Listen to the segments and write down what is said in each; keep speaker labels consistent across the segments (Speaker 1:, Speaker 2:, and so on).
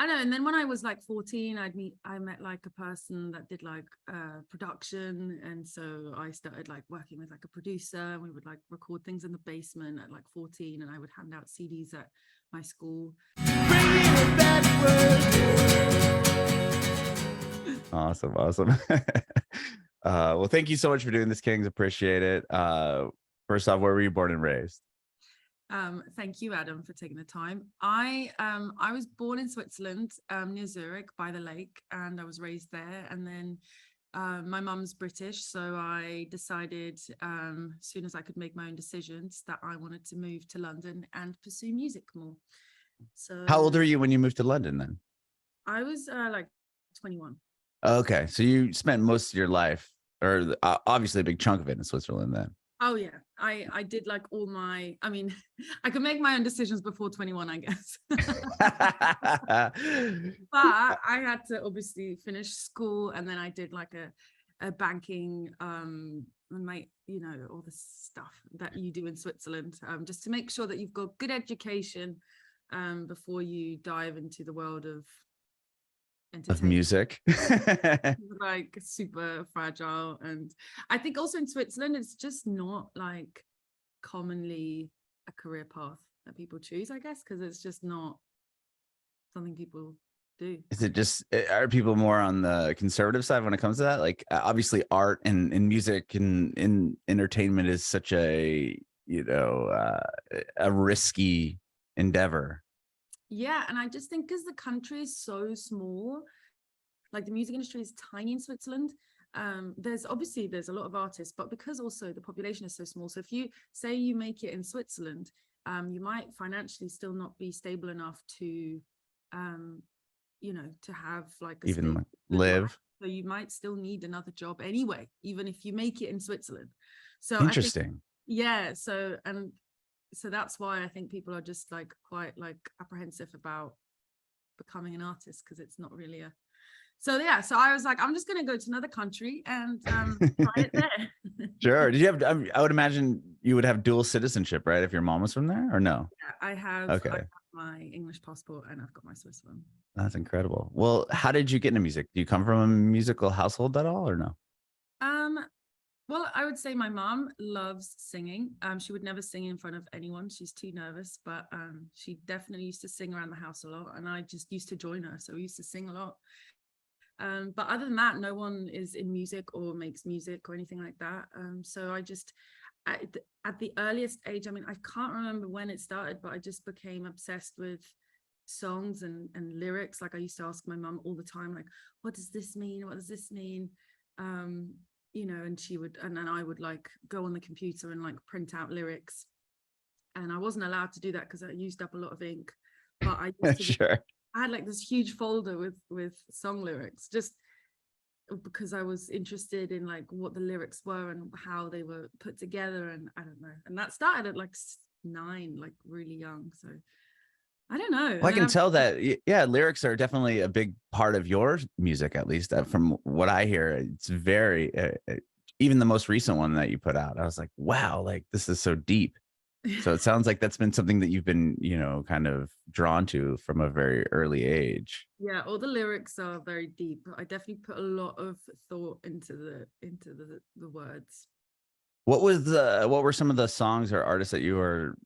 Speaker 1: I know. And then when I was like 14, I met like a person that did like production. And so I started like working with like a producer, and we would like record things in the basement at like 14, and I would hand out CDs at my school.
Speaker 2: Awesome. Well, thank you so much for doing this, Kings. Appreciate it. First off, where were you born and raised?
Speaker 1: Thank you, Adam, for taking the time. I was born in Switzerland, near Zurich by the lake, and I was raised there. And then my mum's British, so I decided as soon as I could make my own decisions that I wanted to move to London and pursue music more. So
Speaker 2: How old are you when you moved to London then?
Speaker 1: I was like 21.
Speaker 2: Okay, so you spent most of your life, or obviously a big chunk of it, in Switzerland then.
Speaker 1: Oh yeah, I did like all my, I mean, I could make my own decisions before 21, I guess. But I had to obviously finish school, and then I did like a banking, and my, you know, all the stuff that you do in Switzerland, just to make sure that you've got good education before you dive into the world of
Speaker 2: music.
Speaker 1: Like super fragile. And I think also in Switzerland it's just not like commonly a career path that people choose, I guess, because it's just not something people do.
Speaker 2: Is it just, are people more on the conservative side when it comes to that? Like obviously art and music and in entertainment is such a, you know, a risky endeavor.
Speaker 1: Yeah, and I just think because the country is so small, like the music industry is tiny in Switzerland. There's a lot of artists, but because also the population is so small, so if you say you make it in Switzerland, you might financially still not be stable enough to, you know, to have like a
Speaker 2: even live
Speaker 1: life. So you might still need another job anyway, even if you make it in Switzerland. So
Speaker 2: interesting.
Speaker 1: I think, yeah, so that's why I think people are just like quite like apprehensive about becoming an artist, because it's not really a, so yeah, so I was like, I'm just gonna go to another country and try it there.
Speaker 2: Sure. Did you have, I would imagine you would have dual citizenship, right, if your mom was from there, or no?
Speaker 1: Yeah, I have my English passport and I've got my Swiss one.
Speaker 2: That's incredible. Well, how did you get into music? Do you come from a musical household at all, or no?
Speaker 1: Well, I would say my mom loves singing. She would never sing in front of anyone. She's too nervous, but she definitely used to sing around the house a lot, and I just used to join her. So we used to sing a lot. But other than that, no one is in music or makes music or anything like that. So I just, at the earliest age, I mean, I can't remember when it started, but I just became obsessed with songs and lyrics. Like I used to ask my mom all the time, like, what does this mean? What does this mean? You know, and she would, and then I would like go on the computer and like print out lyrics, and I wasn't allowed to do that because I used up a lot of ink, but I used to
Speaker 2: Sure.
Speaker 1: I had like this huge folder with song lyrics, just because I was interested in like what the lyrics were and how they were put together, and I don't know, and that started at like 9, like really young. So I don't know.
Speaker 2: Well, I can tell that, yeah, lyrics are definitely a big part of your music, at least from what I hear. It's very, even the most recent one that you put out, I was like, wow, like this is so deep. So it sounds like that's been something that you've been, you know, kind of drawn to from a very early age.
Speaker 1: Yeah, all the lyrics are very deep. I definitely put a lot of thought into the words.
Speaker 2: What were some of the songs or artists that you were,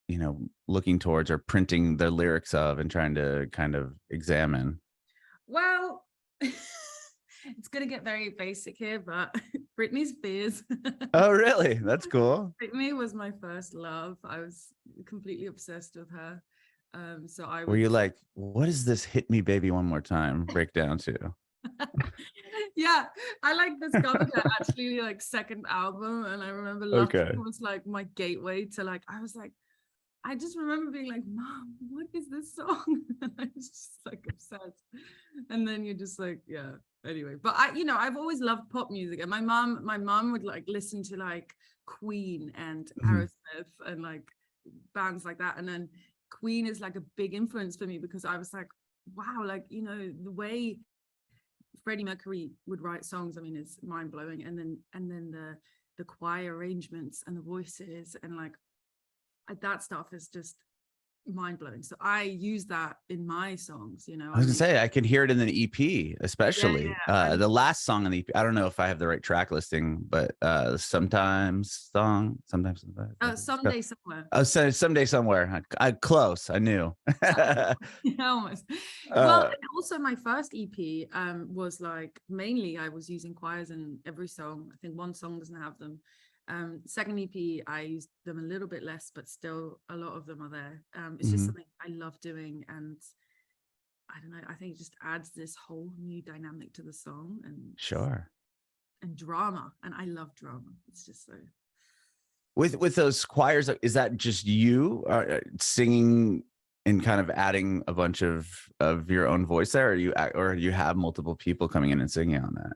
Speaker 2: you know, looking towards or printing the lyrics of and trying to kind of examine?
Speaker 1: Well, it's gonna get very basic here, but Britney Spears.
Speaker 2: Oh, really? That's cool.
Speaker 1: Britney was my first love. I was completely obsessed with her. So I
Speaker 2: Were you like, what is this "Hit Me Baby One More Time" break down to?
Speaker 1: Yeah, I like discovered her actually like second album, and I remember Lucky was like my gateway to like, I was like, I just remember being like, Mom, what is this song? And I was just like obsessed. And then you're just like, yeah, anyway. But I, you know, I've always loved pop music. And my mom would like listen to like Queen and Aerosmith and like bands like that. And then Queen is like a big influence for me, because I was like, wow, like, you know, the way Freddie Mercury would write songs, I mean, it's mind blowing. And then the choir arrangements and the voices and like, that stuff is just mind-blowing. So I use that in my songs, you know.
Speaker 2: I was gonna say I can hear it in the EP,
Speaker 1: Yeah,
Speaker 2: especially
Speaker 1: yeah.
Speaker 2: the last song on the EP. I don't know if I have the right track listing, but sometimes,
Speaker 1: Someday Somewhere.
Speaker 2: oh, so someday somewhere. I close. I knew.
Speaker 1: Yeah, almost. Well,
Speaker 2: uh,
Speaker 1: and also my first EP was like mainly I was using choirs in every song. I think one song doesn't have them. Second EP, I used them a little bit less, but still a lot of them are there. It's just
Speaker 2: mhm.
Speaker 1: something I love doing, and I don't know, I think it just adds this whole new dynamic to the song
Speaker 2: Sure.
Speaker 1: and drama. And I love drama. It's just so.
Speaker 2: With those choirs, is that just you singing and kind of adding a bunch of your own voice there, or you have multiple people coming in and singing on that?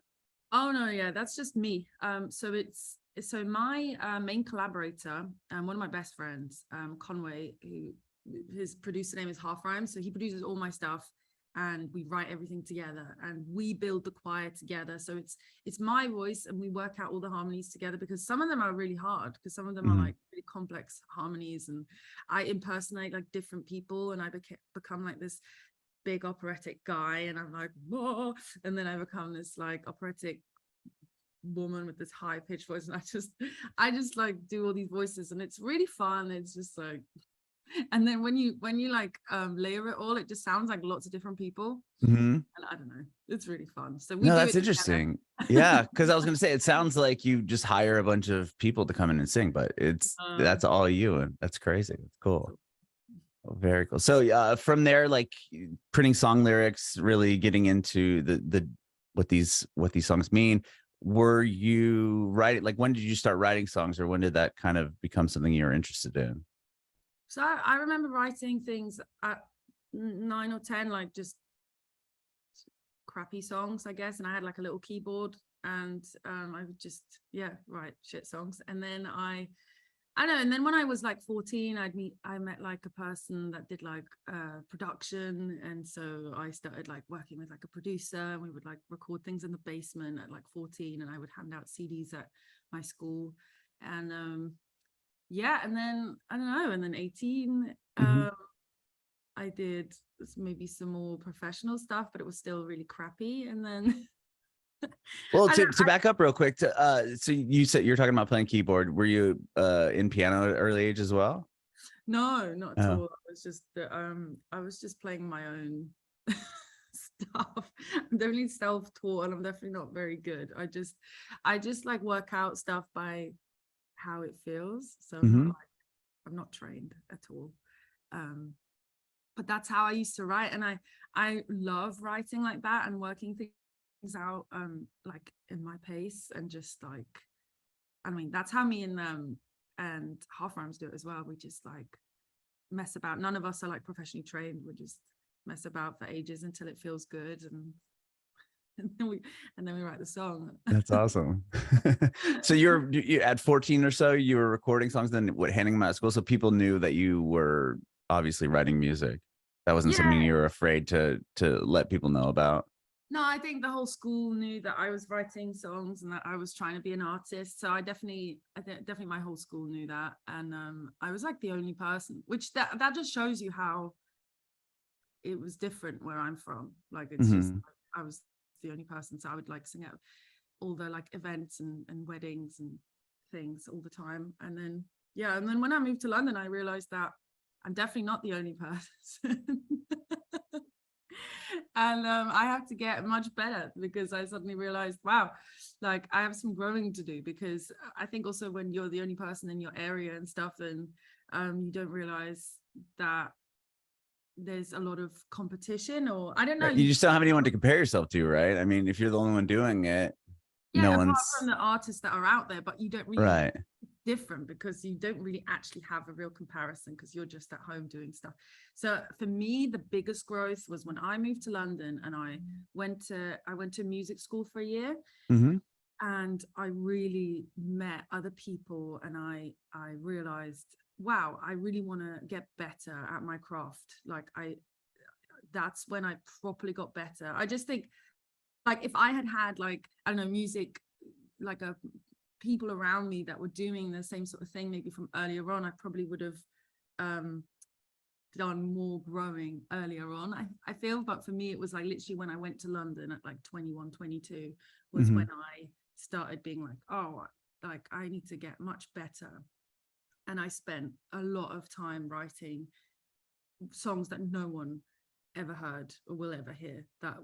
Speaker 1: Oh no, yeah, that's just me. So my main collaborator, one of my best friends, Conway, who his producer name is Halfrhymes, so he produces all my stuff, and we write everything together, and we build the choir together. So it's my voice, and we work out all the harmonies together, because some of them are really hard, because some of them are like really complex harmonies, and I impersonate like different people, and I become like this big operatic guy, and I'm like, whoa, and then I become this like operatic woman with this high pitched voice, and I just like do all these voices, and it's really fun. It's just like, and then when you like layer it all, it just sounds like lots of different people. And I don't know, it's really fun. So we
Speaker 2: No,
Speaker 1: do
Speaker 2: that's
Speaker 1: it
Speaker 2: interesting. Yeah, because I was gonna say it sounds like you just hire a bunch of people to come in and sing, but that's all you, and that's crazy. It's cool. Oh, very cool. So from there, like printing song lyrics, really getting into the what these songs mean. Were you writing, like, when did you start writing songs, or when did that kind of become something you were interested in?
Speaker 1: So I remember writing things at 9 or 10, like just crappy songs, I guess. And I had like a little keyboard, and I would just, write shit songs. And then I know. And then when I was like 14, I met like a person that did like production. And so I started like working with like a producer, and we would like record things in the basement at like 14, and I would hand out CDs at my school. And and then I don't know, and then 18, I did maybe some more professional stuff, but it was still really crappy. And then
Speaker 2: well, to back up real quick, so you said you're talking about playing keyboard. Were you in piano at an early age as well?
Speaker 1: No, not at all. I was just playing my own stuff. I'm definitely self-taught, and I'm definitely not very good. I just like work out stuff by how it feels. So I'm not trained at all. But that's how I used to write, and I love writing like that and working things out like in my pace, and just like, I mean, that's how me and halfrhymes do it as well. We just like mess about. None of us are like professionally trained. We just mess about for ages until it feels good, and then we write the song.
Speaker 2: That's awesome. So you at 14 or so, you were recording songs, then handing them out at school, so people knew that you were obviously writing music. That wasn't something you were afraid to let people know about.
Speaker 1: No, I think the whole school knew that I was writing songs and that I was trying to be an artist. So I think definitely my whole school knew that. And I was like the only person, which that just shows you how it was different where I'm from. Like, it's just, I was the only person. So I would like sing at all the like events and weddings and things all the time. And then, and then when I moved to London, I realized that I'm definitely not the only person. And I have to get much better, because I suddenly realized, wow, like I have some growing to do, because I think also when you're the only person in your area and stuff, and you don't realize that there's a lot of competition, or I don't know.
Speaker 2: You just don't have anyone to compare yourself to, right? I mean, if you're the only one doing it, no
Speaker 1: apart
Speaker 2: one's
Speaker 1: from the artists that are out there, but you don't really
Speaker 2: right.
Speaker 1: Different, because you don't really actually have a real comparison, because you're just at home doing stuff. So for me, the biggest growth was when I moved to London, and I went to music school for a year, and I really met other people, and I realized, wow, I really want to get better at my craft. Like that's when I properly got better. I just think, like, if I had like, I don't know, music, like people around me that were doing the same sort of thing maybe from earlier on, I probably would have done more growing earlier on, I feel. But for me, it was like literally when I went to London at like 21, 22 was when I started being like, oh, like I need to get much better. And I spent a lot of time writing songs that no one ever heard or will ever hear, that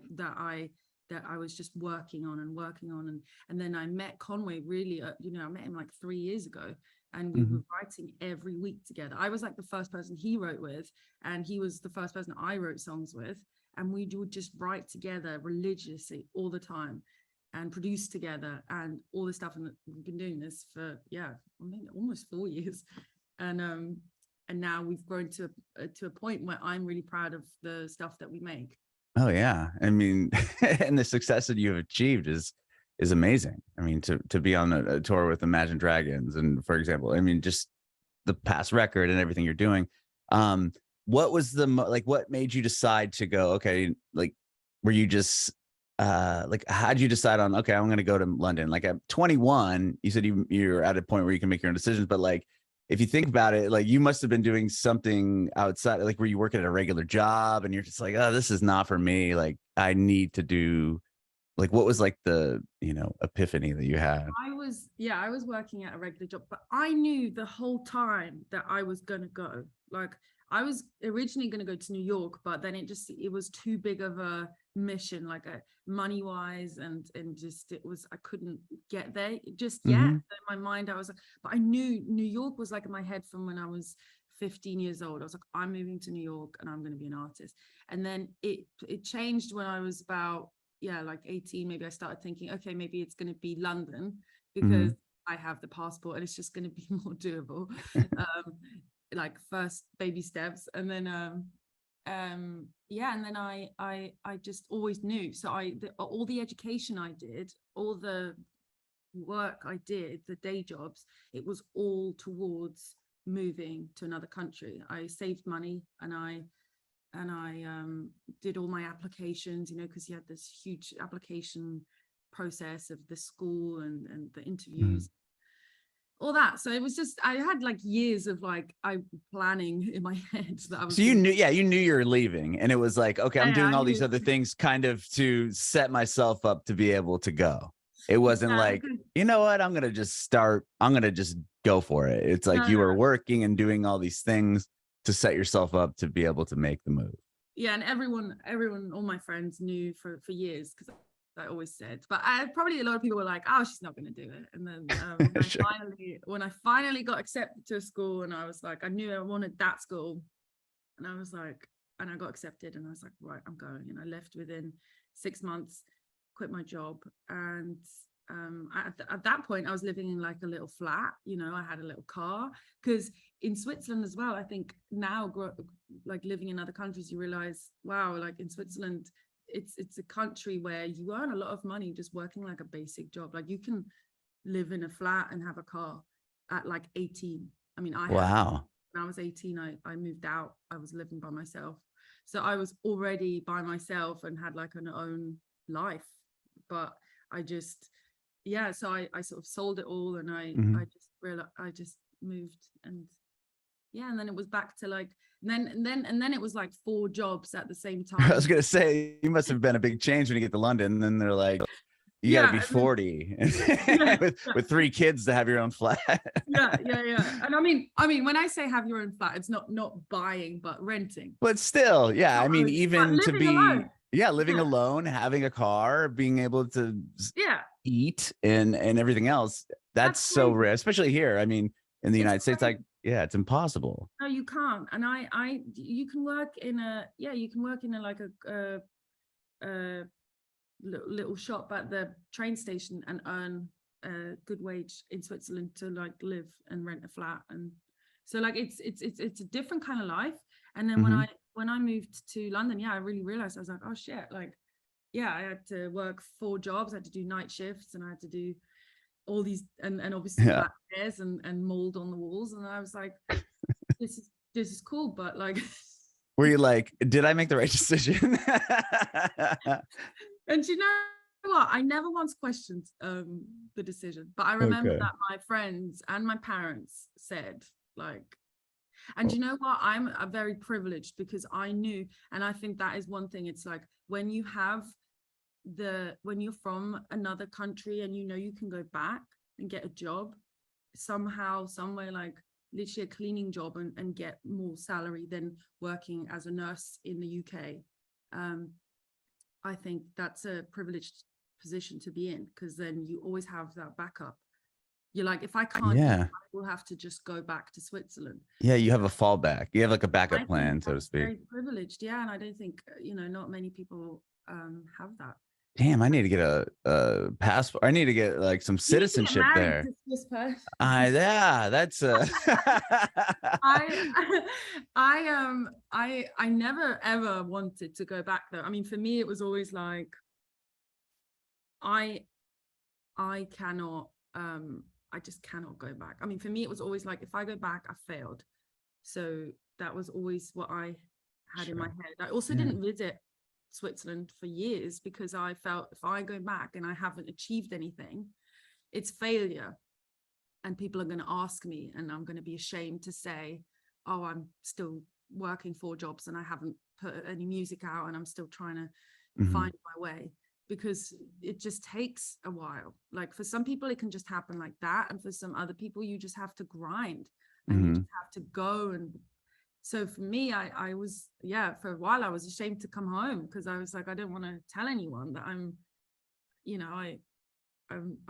Speaker 1: I was just working on. And then I met Conway really, I met him like 3 years ago, and we were writing every week together. I was like the first person he wrote with, and he was the first person I wrote songs with, and we would just write together religiously all the time and produce together and all this stuff. And we've been doing this for almost 4 years, and now we've grown to a point where I'm really proud of the stuff that we make.
Speaker 2: Oh yeah, I mean, and the success that you've achieved is amazing. I mean, to be on a tour with Imagine Dragons, and for example, I mean, just the past record and everything you're doing. What was what made you decide to go? Okay, like, were you just like, how'd you decide on? Okay, I'm going to go to London. Like at 21, you said you're at a point where you can make your own decisions, but like, if you think about it, like you must have been doing something outside, like were you working at a regular job and you're just like, oh, this is not for me. Like I need to do, like, what was like the, epiphany that you had?
Speaker 1: I was working at a regular job, but I knew the whole time that I was going to go. Like I was originally going to go to New York, but then it was too big of a mission, like money wise, and just I couldn't get there just yet. So in my mind I was like, but I knew New York was like in my head from when I was 15 years old. I was like, I'm moving to New York and I'm going to be an artist. And then it changed when I was about like 18. Maybe I started thinking, okay, maybe it's going to be London because I have the passport and it's just going to be more doable. Like first baby steps, and then and then I just always knew. So all the education I did, all the work I did, the day jobs, it was all towards moving to another country. I saved money and I did all my applications, because you had this huge application process of the school and the interviews, all that. So it was just, I had like years of like planning in my head that I was.
Speaker 2: So you knew you were leaving, and it was like, okay, I'm doing all these other things kind of to set myself up to be able to go. It wasn't like, you know what, I'm going to just go for it. It's like you were working and doing all these things to set yourself up to be able to make the move. Yeah.
Speaker 1: And everyone, all my friends knew for years, because I always said, but probably a lot of people were like, oh, she's not going to do it. And then when I finally got accepted to a school, and I was like, I knew I wanted that school, and I was like, and I got accepted, and I was like, right, I'm going. And I left within 6 months, quit my job. And at that point I was living in like a little flat, I had a little car, because in Switzerland as well, I think now like living in other countries, you realize, wow, like in Switzerland, it's a country where you earn a lot of money just working like a basic job. Like you can live in a flat and have a car at like 18. I mean, when I was 18, I moved out. I was living by myself. So I was already by myself and had like an own life. But I just, so I sort of sold it all, and I just realized, I just moved, and and then it was back to like, and then it was like 4 jobs at the same time.
Speaker 2: I was gonna say, you must have been a big change when you get to London, and then they're like, you gotta be 40 with 3 kids to have your own flat.
Speaker 1: yeah. And I mean when I say have your own flat, it's not buying but renting.
Speaker 2: But still, I mean, even to be alone. Living alone, having a car, being able to eat and everything else, that's so rare, especially here. I mean, in the United States, like, it's impossible.
Speaker 1: No, you can't. And you can work in a like a little shop at the train station and earn a good wage in Switzerland to like live and rent a flat. And so like it's a different kind of life. And then when I moved to London, I really realized, I was like, oh shit, like I had to work 4 jobs. I had to do night shifts, and I had to do all these and obviously black hairs and mold on the walls. And I was like, this is cool, but like,
Speaker 2: were you like, did I make the right decision?
Speaker 1: And you know what, I never once questioned the decision, but I remember that my friends and my parents said, like, And you know what? I'm very privileged because I knew, and I think that is one thing. It's like when you have when you're from another country and you know you can go back and get a job somehow, somewhere, like literally a cleaning job and get more salary than working as a nurse in the UK. I think that's a privileged position to be in, because then you always have that backup. You're like, if I can't,
Speaker 2: Yeah.
Speaker 1: I will have to just go back to Switzerland.
Speaker 2: Yeah, you have a fallback. You have like a backup
Speaker 1: I
Speaker 2: plan,
Speaker 1: think
Speaker 2: so to
Speaker 1: that's
Speaker 2: speak.
Speaker 1: very privileged, yeah. And I don't think, not many people have that.
Speaker 2: Damn, I need to get a passport. I need to get like some
Speaker 1: You need to get
Speaker 2: citizenship
Speaker 1: married
Speaker 2: there.
Speaker 1: to Swiss person.
Speaker 2: Yeah, that's
Speaker 1: I never ever wanted to go back though. I mean, for me, it was always like I cannot I just cannot go back. I mean, for me, it was always like, if I go back, I failed. So that was always what I had in my head. I also didn't visit Switzerland for years because I felt if I go back and I haven't achieved anything, it's failure. And people are going to ask me, and I'm going to be ashamed to say, oh, I'm still working 4 jobs and I haven't put any music out and I'm still trying to find my way, because it just takes a while. Like for some people, it can just happen like that. And for some other people, you just have to grind and you just have to go. And so for me, I was, for a while, I was ashamed to come home because I was like, I don't want to tell anyone that I'm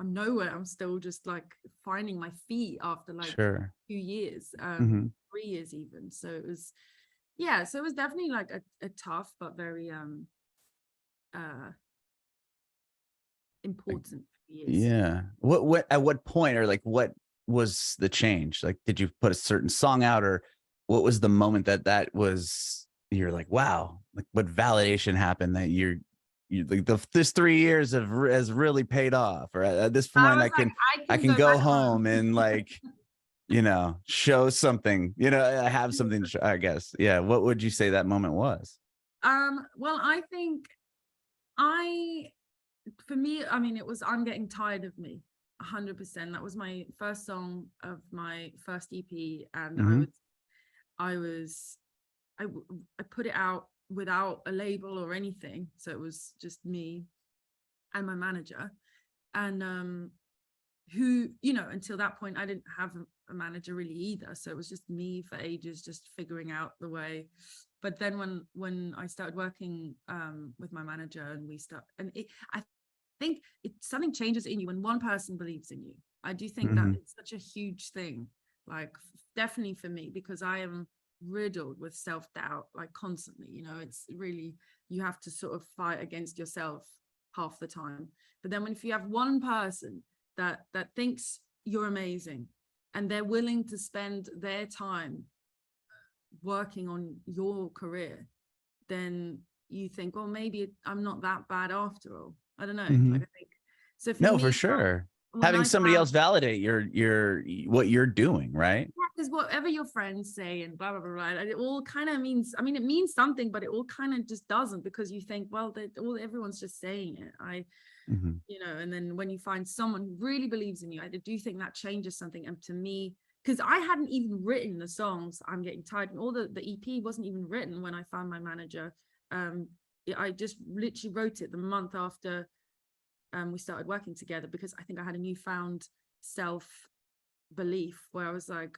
Speaker 1: nowhere. I'm still just like finding my feet after like 2 years, 3 years even. So it was, so it was definitely like a tough but very important years.
Speaker 2: Yeah. What at what point, or like what was the change? Like, did you put a certain song out, or what was the moment that was, you're like, wow, like what validation happened that you like this 3 years has really paid off, or at this point I can go home and like show something, I have something to show, I guess. Yeah. What would you say that moment was?
Speaker 1: Well, I think for me, I mean, it was I'm Getting Tired of Me, 100%. That was my first song of my first EP, and I put it out without a label or anything, so it was just me and my manager, and who, until that point I didn't have a manager really either, so it was just me for ages, just figuring out the way. But then when I started working with my manager, and I think something changes in you when one person believes in you. I do think that it's such a huge thing, like definitely for me, because I am riddled with self-doubt like constantly. It's really, you have to sort of fight against yourself half the time. But then if you have one person that thinks you're amazing and they're willing to spend their time working on your career, then you think, well, maybe I'm not that bad after all. I don't know. Like, I think so.
Speaker 2: For sure. Having somebody else validate your what you're doing, right?
Speaker 1: Yeah, because whatever your friends say and blah blah blah, it all kind of means, I mean, it means something, but it all kind of just doesn't, because you think, well, everyone's just saying it. And then when you find someone who really believes in you, I do think that changes something. And to me, because I hadn't even written the songs I'm Getting Tired, and all the EP wasn't even written when I found my manager. I just literally wrote it the month after we started working together, because I think I had a newfound self-belief where I was like,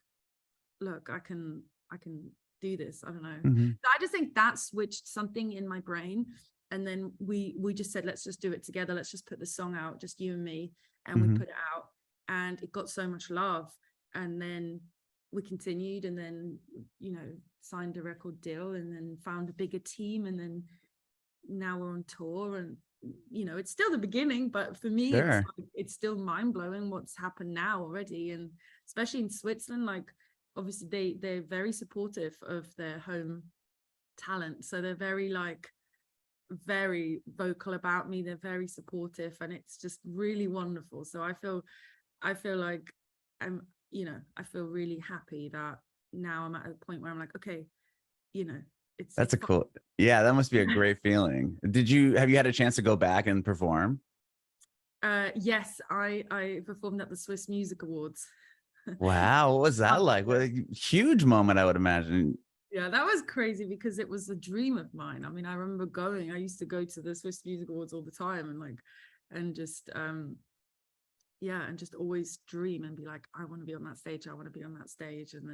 Speaker 1: look, I can do this. I don't know. So I just think that switched something in my brain. And then we just said, let's just do it together. Let's just put the song out, just you and me. And we put it out, and it got so much love. And then we continued, and then, signed a record deal, and then found a bigger team. And then now we're on tour, and, it's still the beginning, but for me, it's still mind blowing what's happened now already. And especially in Switzerland, like, obviously they're very supportive of their home talent. So they're very vocal about me. They're very supportive, and it's just really wonderful. So I feel like I feel really happy that now I'm at a point where I'm like, okay,
Speaker 2: that's cool. Yeah, that must be a great feeling. Have you had a chance to go back and perform?
Speaker 1: Yes, I performed at the Swiss Music Awards.
Speaker 2: Wow, what was that
Speaker 1: Um,
Speaker 2: like? What a huge moment, I would imagine.
Speaker 1: Yeah, that was crazy because it was a dream of mine. I mean, I remember I used to go to the Swiss Music Awards all the time and like, and just, yeah, and just always dream and be like, I want to be on that stage. I want to be on that stage. And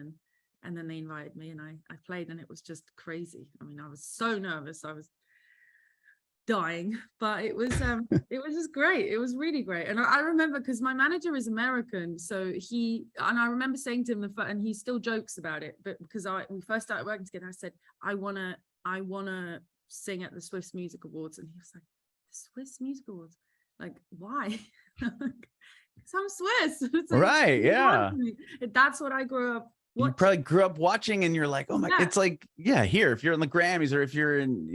Speaker 1: then they invited me and I played and it was just crazy. I mean, I was so nervous. I was dying, but it was just great. It was really great. And I remember because my manager is American, so I remember saying to him and he still jokes about it, but because we first started working together, I said I wanna sing at the Swiss Music Awards, and he was like, the Swiss Music Awards, like why? Because I'm Swiss. It's like,
Speaker 2: Right, yeah.
Speaker 1: that's what I grew up
Speaker 2: You
Speaker 1: watching.
Speaker 2: probably grew up watching and you're like, oh my,
Speaker 1: Yeah.
Speaker 2: it's like, yeah, here, if you're in the Grammys or if you're in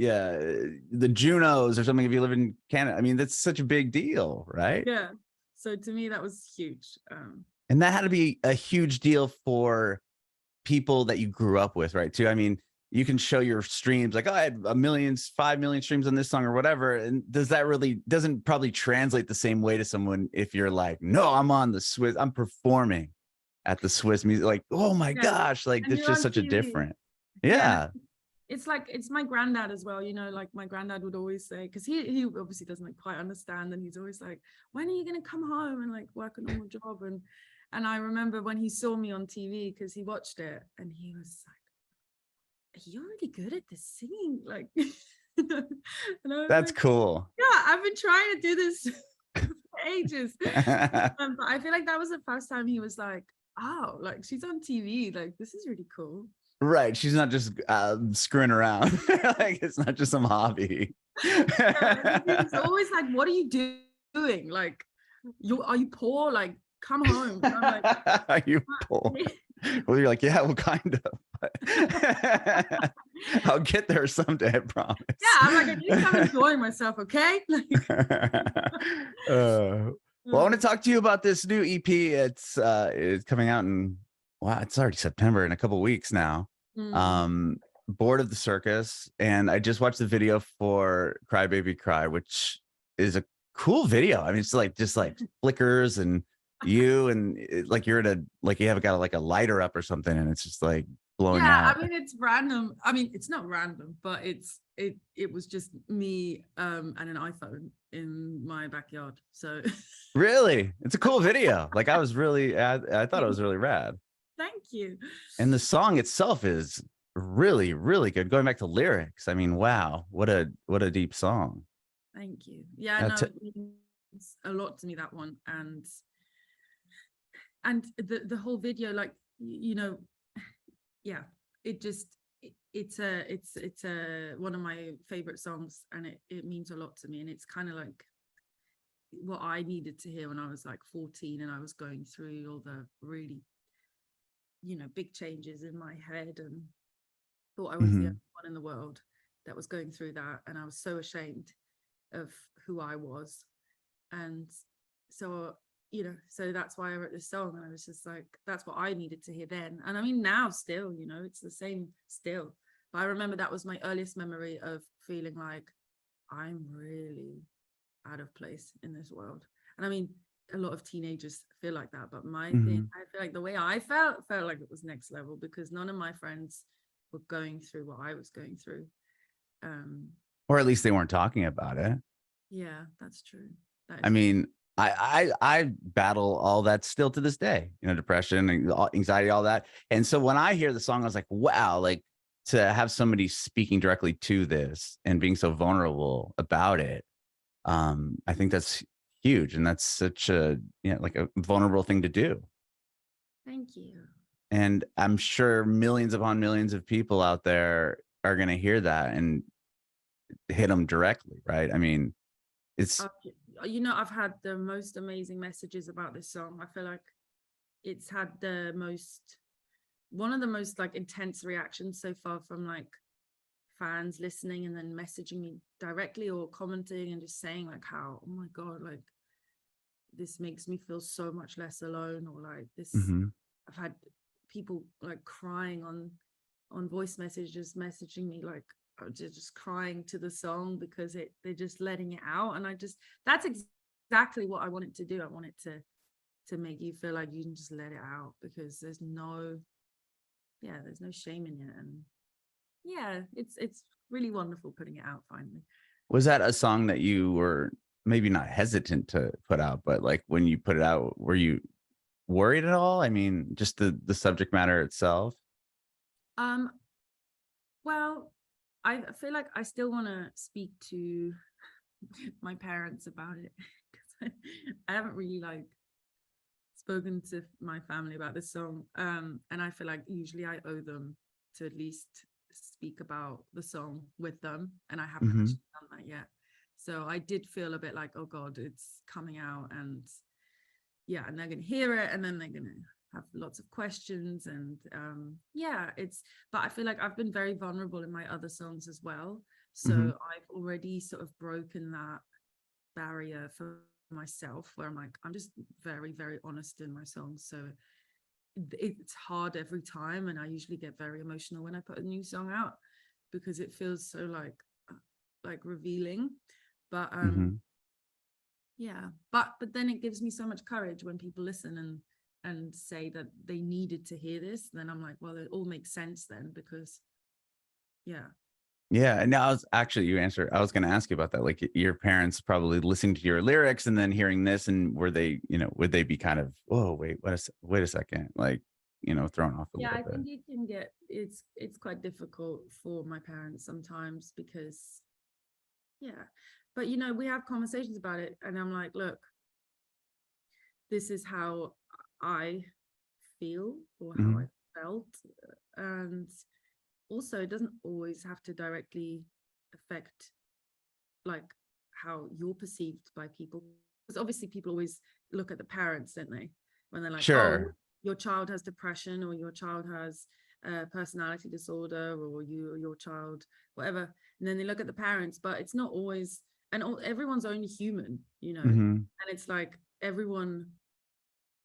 Speaker 2: the Junos or something, if you live in Canada, I mean, that's such a big deal, right?
Speaker 1: Yeah. So to me, that was huge.
Speaker 2: And that had to be a huge deal for people that you grew up with, right? Too. I mean, you can show your streams like, oh, I had 5 million streams on this song or whatever. And doesn't probably translate the same way to someone if you're like, no, I'm performing at the Swiss music, like, oh my gosh, like
Speaker 1: and
Speaker 2: it's
Speaker 1: you're
Speaker 2: just
Speaker 1: on
Speaker 2: such a
Speaker 1: TV.
Speaker 2: different.
Speaker 1: Yeah.
Speaker 2: Yeah.
Speaker 1: It's like, it's my granddad as well, you know, like my granddad would always say, because he obviously doesn't like quite understand, and he's always like, when are you going to come home and like work a normal job? And I remember when he saw me on TV, because he watched it, and he was like, you're really good at this singing, like and I was
Speaker 2: That's
Speaker 1: like,
Speaker 2: cool.
Speaker 1: yeah, I've been trying to do this for ages. But I feel like that was the first time he was like, oh, like she's on TV, like this is really cool.
Speaker 2: Right. She's not just screwing around. Like it's not just some hobby.
Speaker 1: Yeah, he was always like, what are you doing? Like, are you poor? Like, come home. And I'm like,
Speaker 2: are you poor? Well, you're like, yeah, well, kind of. I'll get there someday, I promise.
Speaker 1: yeah, I'm like, at least I'm enjoying myself, okay?
Speaker 2: Well, I want to talk to you about this new EP. It's coming out in, wow, it's already September in a couple weeks now. Bored of the Circus, and I just watched the video for Cry Baby Cry, which is a cool video. I mean, it's like just like flickers and you and like you're at like you have got like a lighter up or something, and it's just like blowing out.
Speaker 1: I mean, it's random. I mean, it's not random, but it was just me and an iPhone in my backyard. So
Speaker 2: really, it's a cool video. Like I thought it was really rad.
Speaker 1: thank you.
Speaker 2: And the song itself is really, really good. Going back to lyrics, I mean, wow, what a deep song.
Speaker 1: Thank you. Yeah, no, it means a lot to me, that one. And the whole video, like, you know, yeah, it's one of my favorite songs, and it means a lot to me. And it's kind of like what I needed to hear when I was like 14 and I was going through all the really, you know, big changes in my head and thought I was the only one in the world that was going through that. And I was so ashamed of who I was. And so, you know, so that's why I wrote this song. And I was just like, that's what I needed to hear then. And I mean, now still, you know, it's the same still. But I remember that was my earliest memory of feeling like I'm really out of place in this world. And I mean, a lot of teenagers feel like that, but my thing, I feel like the way I felt like it was next level, because none of my friends were going through what I was going through.
Speaker 2: Or at least they weren't talking about it.
Speaker 1: Yeah, that's true.
Speaker 2: I mean, I battle all that still to this day, you know, depression and anxiety, all that. And so when I hear the song, I was like, wow, like to have somebody speaking directly to this and being so vulnerable about it. I think that's huge. And that's such a, you know, like a vulnerable thing to do.
Speaker 1: Thank you.
Speaker 2: And I'm sure millions upon millions of people out there are going to hear that and hit them directly. Right. I mean, it's,
Speaker 1: you know, I've had the most amazing messages about this song. I feel like it's had one of the most like intense reactions so far from like fans listening and then messaging me directly or commenting and just saying like how, oh my God, like this makes me feel so much less alone, or like this. I've had people like crying on voice messages, messaging me like just crying to the song because they're just letting it out. And that's exactly what I wanted to do. I wanted to make you feel like you can just let it out, because there's no shame in it. And yeah, it's really wonderful putting it out finally.
Speaker 2: Was that a song that you were maybe not hesitant to put out, but like when you put it out, were you worried at all? I mean, just the subject matter itself.
Speaker 1: Um, well, I feel like I still want to speak to my parents about it, because I haven't really like spoken to my family about this song. And I feel like usually I owe them to at least speak about the song with them, and I haven't actually done that yet. So I did feel a bit like, oh God, it's coming out, and yeah, and they're gonna hear it, and then they're gonna have lots of questions. And but I feel like I've been very vulnerable in my other songs as well. So I've already sort of broken that barrier for myself, where I'm just very, very honest in my songs. So it's hard every time, and I usually get very emotional when I put a new song out, because it feels so like revealing. But but then it gives me so much courage when people listen and say that they needed to hear this. Then I'm like, well, it all makes sense then, because
Speaker 2: yeah. And now I was going to ask you about that. Like your parents probably listening to your lyrics and then hearing this, and were they, would they be kind of, oh, wait a second, like, thrown off a little
Speaker 1: I
Speaker 2: bit?
Speaker 1: think it can get, it's quite difficult for my parents sometimes, because but we have conversations about it, and I'm like, look, this is how I feel, or how I felt. And also, it doesn't always have to directly affect like how you're perceived by people, because obviously people always look at the parents, don't they, when they're like,
Speaker 2: Sure.
Speaker 1: oh, your child has depression, or your child has a personality disorder, or your child whatever, and then they look at the parents. But it's not always, and everyone's only human, and it's like everyone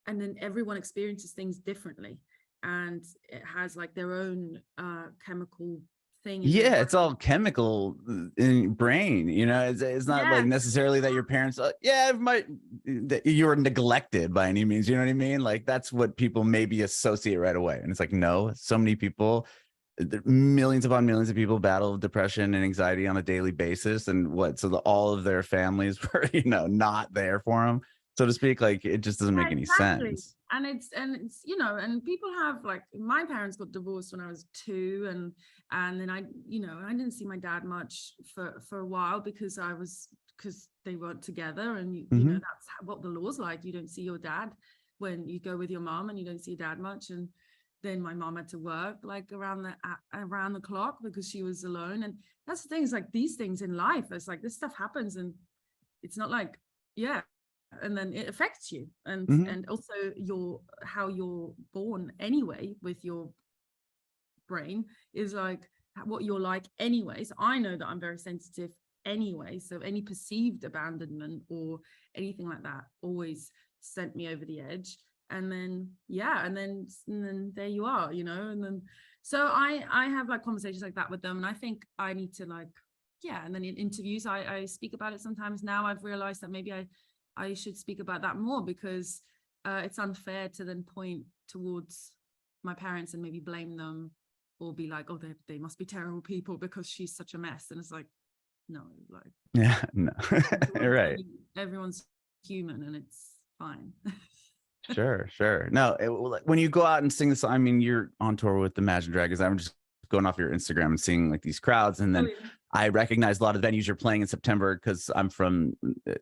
Speaker 1: experiences things differently, and it has like their own chemical thing in their
Speaker 2: Yeah, it's
Speaker 1: brain.
Speaker 2: all chemical in brain, it's not like necessarily that your parents, that you were neglected by any means, you know what I mean? Like that's what people maybe associate right away. And it's like, no, so many people, millions upon millions of people battle depression and anxiety on a daily basis. And all of their families were, not there for them, so to speak. Like it just doesn't make any sense.
Speaker 1: And it's and people have, like, my parents got divorced when I was 2, and then I didn't see my dad much for a while, because they weren't together, and you know that's what the law's like. You don't see your dad when you go with your mom, and you don't see your dad much. And then my mom had to work like around the clock, because she was alone. And that's the thing, is like these things in life, it's like this stuff happens, and it's not like and then it affects you, and also how you're born anyway, with your brain is like what you're like anyway. So I know that I'm very sensitive anyway, so any perceived abandonment or anything like that always sent me over the edge. And then and then there you are, and then so I have like conversations like that with them, and I think I need to like and then in interviews I speak about it sometimes. Now I've realized that maybe I should speak about that more, because it's unfair to then point towards my parents and maybe blame them, or be like, oh, they must be terrible people because she's such a mess. And it's like, no, like,
Speaker 2: no. Right.
Speaker 1: Everyone's human, and it's fine.
Speaker 2: Sure. No, when you go out and sing this, I mean, you're on tour with Imagine Dragons. I'm just going off your Instagram and seeing like these crowds, and then I recognize a lot of venues you're playing in September, because I'm from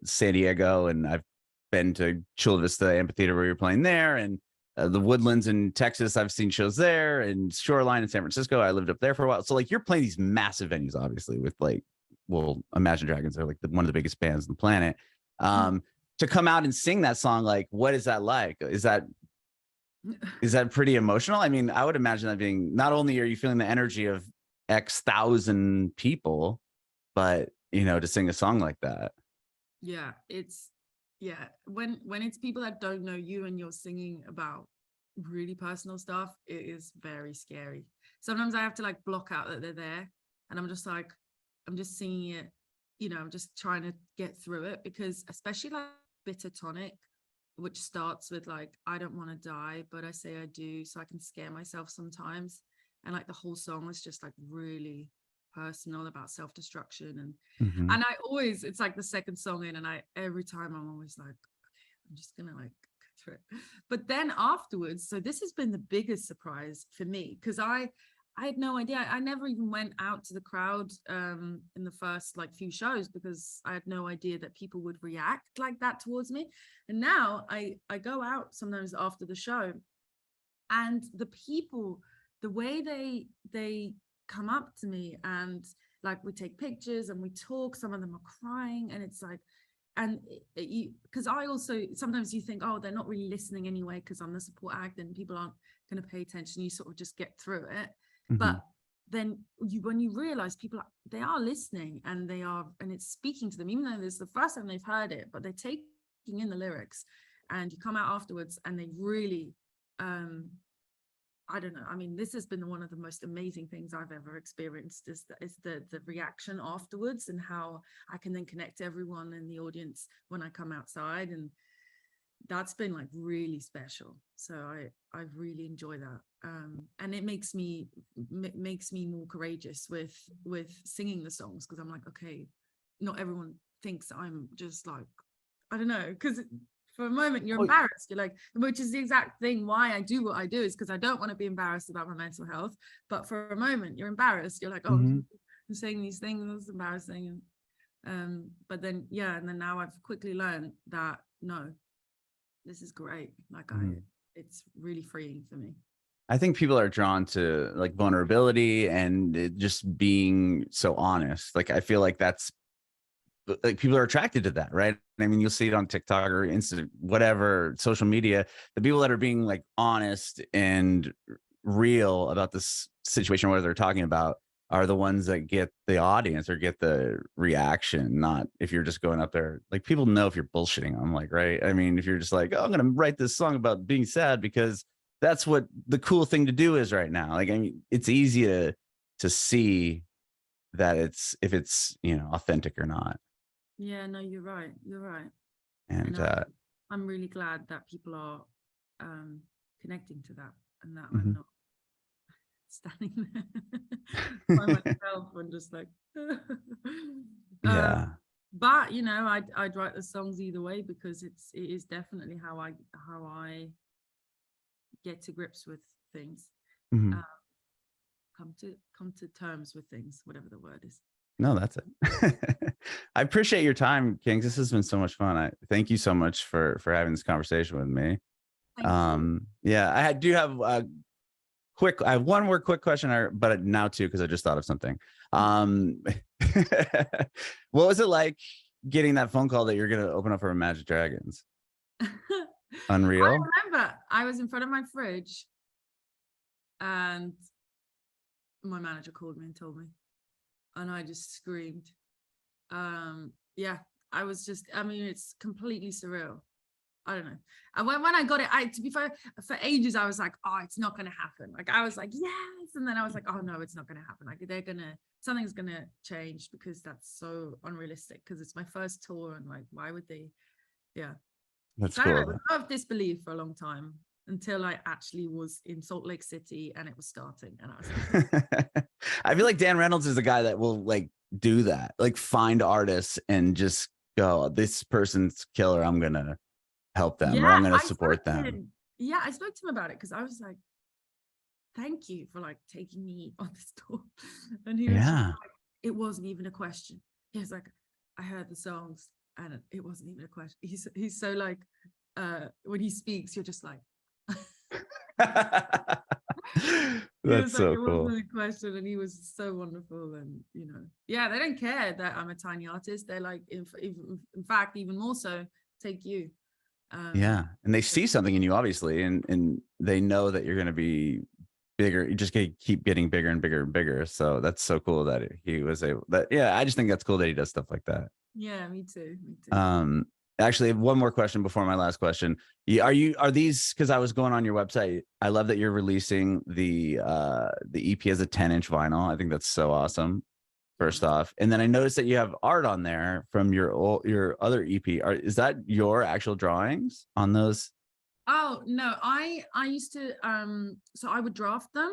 Speaker 2: San Diego, and I've been to Chula Vista Amphitheater where you're playing there, and the Woodlands in Texas. I've seen shows there, and Shoreline in San Francisco. I lived up there for a while. So like you're playing these massive venues, obviously, with like, well, Imagine Dragons are like one of the biggest bands on the planet. To come out and sing that song, like, what is that like? Is that pretty emotional? I mean, I would imagine that being, not only are you feeling the energy of X thousand people, but to sing a song like that.
Speaker 1: It's when it's people that don't know you and you're singing about really personal stuff, it is very scary. Sometimes I have to like block out that they're there, and I'm just singing it, I'm just trying to get through it, because especially like Bitter Tonic which starts with like, I don't want to die, but I say I do, so I can scare myself sometimes. And like the whole song is just like really personal about self-destruction.
Speaker 2: Mhm.
Speaker 1: And I always, it's like the second song in, and every time I'm always like, okay, I'm just gonna like go through it. But then afterwards, so this has been the biggest surprise for me, because I had no idea. I never even went out to the crowd in the first like few shows, because I had no idea that people would react like that towards me. And now I go out sometimes after the show, and the people, the way they come up to me, and like we take pictures and we talk, some of them are crying, and it's like, and because I also sometimes you think, oh, they're not really listening anyway because I'm the support act and people aren't going to pay attention, you sort of just get through it. But then when you realize people they are listening, and and it's speaking to them, even though this is the first time they've heard it, but they're taking in the lyrics, and you come out afterwards and they really I don't know. I mean, this has been one of the most amazing things I've ever experienced, is the reaction afterwards, and how I can then connect to everyone in the audience when I come outside. And that's been like really special. So I really enjoy that. And it makes me more courageous with singing the songs, because I'm like, okay, not everyone thinks I'm just like, I don't know, because for a moment you're embarrassed, you're like, which is the exact thing why I do what I do, is because I don't want to be embarrassed about my mental health. But for a moment you're embarrassed, you're like, oh, I'm saying these things, it's embarrassing. And but then and then now I've quickly learned that no, this is great. Like it's really freeing for me.
Speaker 2: I think people are drawn to like vulnerability and it just being so honest. Like I feel like that's like people are attracted to that, right? I mean, you'll see it on TikTok or Insta, whatever, social media, the people that are being like honest and real about this situation, what they're talking about, are the ones that get the audience or get the reaction. Not if you're just going up there, like people know if you're bullshitting them, like, right? I mean, if you're just like, oh, I'm going to write this song about being sad because that's what the cool thing to do is right now. Like, I mean, it's easy to see that if it's, authentic or not.
Speaker 1: Yeah, no, you're right. You're right.
Speaker 2: And
Speaker 1: I'm really glad that people are connecting to that, and that I'm not standing there by myself and just like
Speaker 2: yeah.
Speaker 1: But I'd write the songs either way, because it is definitely how I get to grips with things. Come to terms with things, whatever the word is.
Speaker 2: No, that's it. I appreciate your time, Kings. This has been so much fun. I thank you so much for having this conversation with me. Yeah, I do have I have one more quick question, but now two, because I just thought of something. What was it like getting that phone call that you're going to open up for Imagine Dragons? Unreal.
Speaker 1: I remember I was in front of my fridge and my manager called me and told me, and I just screamed. I was just, I mean, it's completely surreal. I don't know. And when I got it, to be fair, for ages, I was like, oh, it's not going to happen. Like, I was like, yes. And then I was like, oh, no, it's not going to happen. Like, something's going to change, because that's so unrealistic, because it's my first tour. And like, why would they? Yeah.
Speaker 2: That's
Speaker 1: so
Speaker 2: cool.
Speaker 1: I was out of disbelief for a long time, until I actually was in Salt Lake City and it was starting. And I was like,
Speaker 2: I feel like Dan Reynolds is the guy that will like do that, like find artists and just go, this person's killer, I'm going to help them, or I'm going to support them.
Speaker 1: Yeah, I spoke to him about it, because I was like, thank you for like taking me on this tour. And he was like, it wasn't even a question. He was like, I heard the songs and it wasn't even a question. He's so like, when he speaks, you're just like,
Speaker 2: that's so cool.
Speaker 1: Wasn't a question, and he was so wonderful. And they don't care that I'm a tiny artist. They're like, in fact, even more so, take you.
Speaker 2: And they see something in you, obviously, and they know that you're going to be bigger. You just keep getting bigger and bigger and bigger. So that's so cool that he was able. I just think that's cool that he does stuff like that.
Speaker 1: Yeah, me too.
Speaker 2: Actually, one more question before my last question. Are these, because I was going on your website, I love that you're releasing the EP as a 10-inch vinyl. I think that's so awesome. first off. And then I noticed that you have art on there from your other EP. Is that your actual drawings on those?
Speaker 1: Oh no, I used to so I would draft them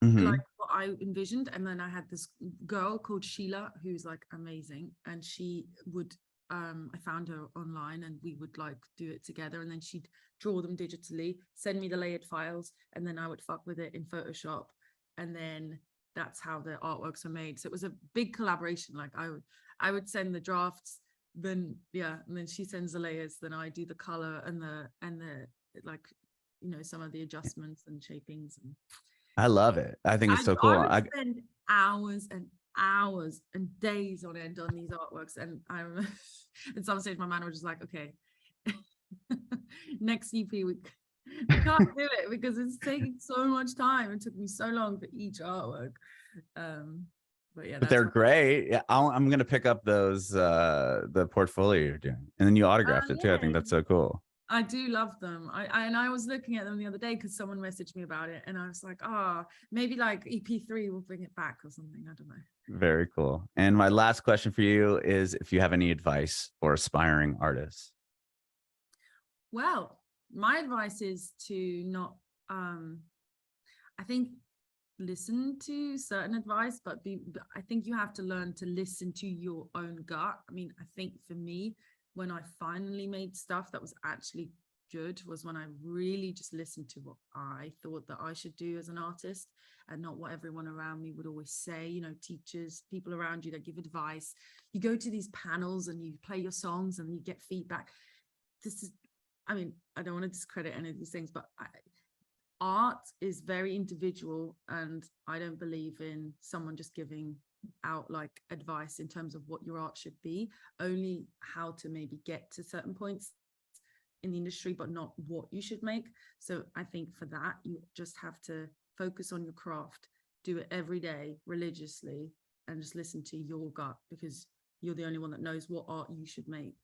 Speaker 1: like what I envisioned, and then I had this girl called Sheila who's like amazing, and she would I found her online, and we would like do it together, and then she'd draw them digitally, send me the layered files, and then I would fuck with it in Photoshop, and then that's how the artworks are made. So it was a big collaboration. Like I would send the drafts, then and then she sends the layers, then I do the color and the like, you know, some of the adjustments and shapings. And
Speaker 2: I love it. I think it's so cool.
Speaker 1: I would spend hours and hours and days on end on these artworks, and I remember at some stage my man was just like, okay, next EP we can't do it because it's taking so much time. It took me so long for each artwork. But yeah,
Speaker 2: they're great. Yeah, I'm gonna pick up those the portfolio you're doing, and then you autographed it too. I think that's so cool.
Speaker 1: I do love them. I was looking at them the other day because someone messaged me about it, and I was like, maybe like EP3 will bring it back or something. I don't know.
Speaker 2: Very cool. And my last question for you is if you have any advice for aspiring artists.
Speaker 1: Well, my advice is to not I think listen to certain advice, but I think you have to learn to listen to your own gut. I mean, I think for me, when I finally made stuff that was actually good was when I really just listened to what I thought that I should do as an artist, and not what everyone around me would always say. You know, teachers, people around you that give advice. You go to these panels and you play your songs and you get feedback. I mean, I don't want to discredit any of these things, but art is very individual, and I don't believe in someone just giving out like advice in terms of what your art should be, only how to maybe get to certain points in the industry, but not what you should make. So I think for that, you just have to focus on your craft, do it every day religiously, and just listen to your gut, because you're the only one that knows what art you should make.